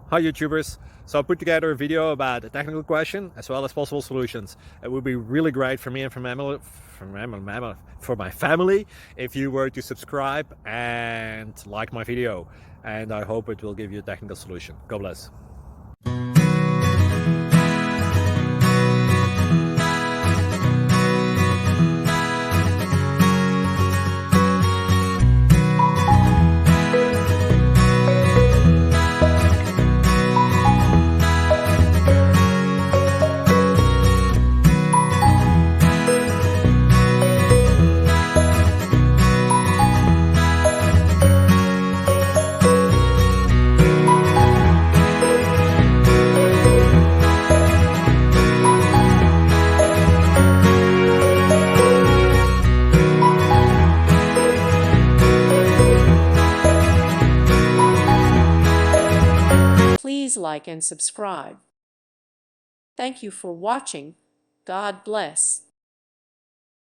Hi YouTubers. So I put together a video about a technical question as well as possible solutions. It would be really great for me and for my family if you were to subscribe and like my video. And I hope it will give you a technical solution. God bless. Please like and subscribe. Thank you for watching. God bless.